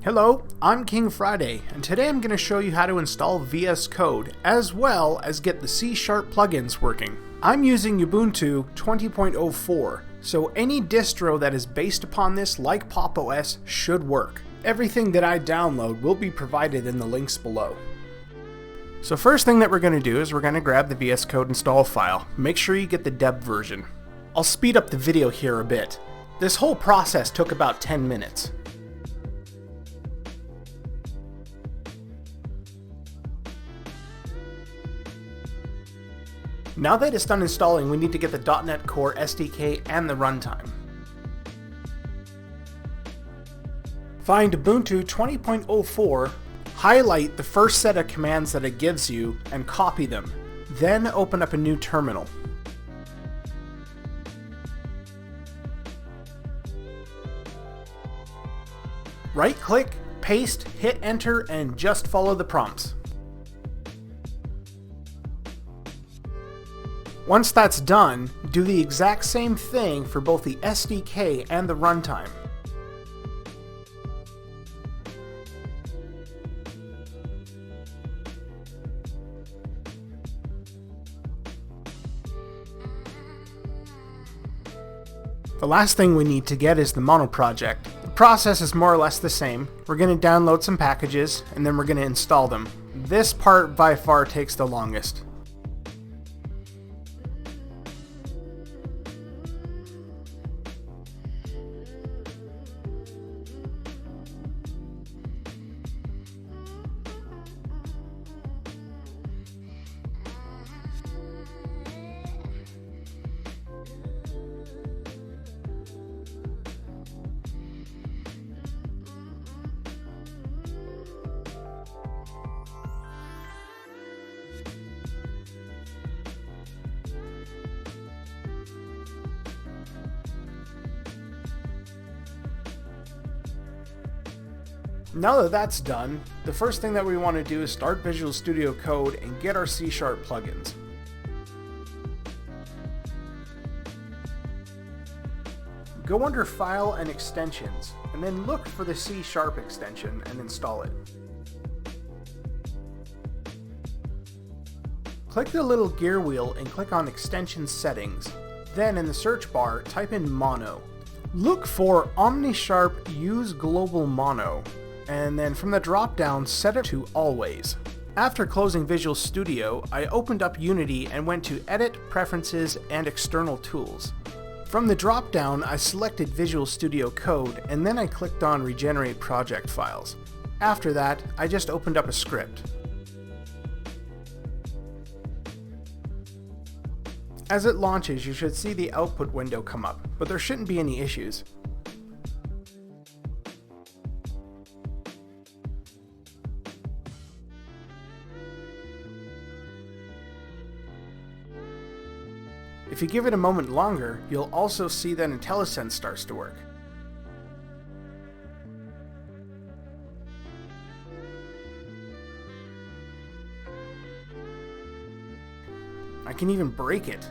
Hello, I'm King Friday, and today I'm going to show you how to install VS Code, as well as get the C# plugins working. I'm using Ubuntu 20.04, so any distro that is based upon this, like Pop! OS, should work. Everything that I download will be provided in the links below. So first thing that we're going to do is we're going to grab the VS Code install file. Make sure you get the deb version. I'll speed up the video here a bit. This whole process took about 10 minutes. Now that it's done installing, we need to get the .NET Core SDK and the runtime. Find Ubuntu 20.04, highlight the first set of commands that it gives you, and copy them. Then open up a new terminal. Right-click, paste, hit enter, and just follow the prompts. Once that's done, do the exact same thing for both the SDK and the runtime. The last thing we need to get is the mono project. The process is more or less the same. We're going to download some packages, and then we're going to install them. This part by far takes the longest. Now that that's done, the first thing that we want to do is start Visual Studio Code and get our C# plugins. Go under File and Extensions, and then look for the C# extension and install it. Click the little gear wheel and click on Extension Settings. Then in the search bar, type in Mono. Look for OmniSharp Use Global Mono, and then from the drop-down, set it to Always. After closing Visual Studio, I opened up Unity and went to Edit, Preferences, and External Tools. From the drop-down, I selected Visual Studio Code, and then I clicked on Regenerate Project Files. After that, I just opened up a script. As it launches, you should see the output window come up, but there shouldn't be any issues. If you give it a moment longer, you'll also see that IntelliSense starts to work. I can even break it.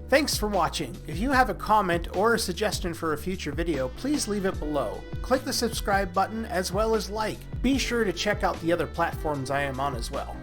Thanks for watching. If you have a comment or a suggestion for a future video, please leave it below. Click the subscribe button as well as like. Be sure to check out the other platforms I am on as well.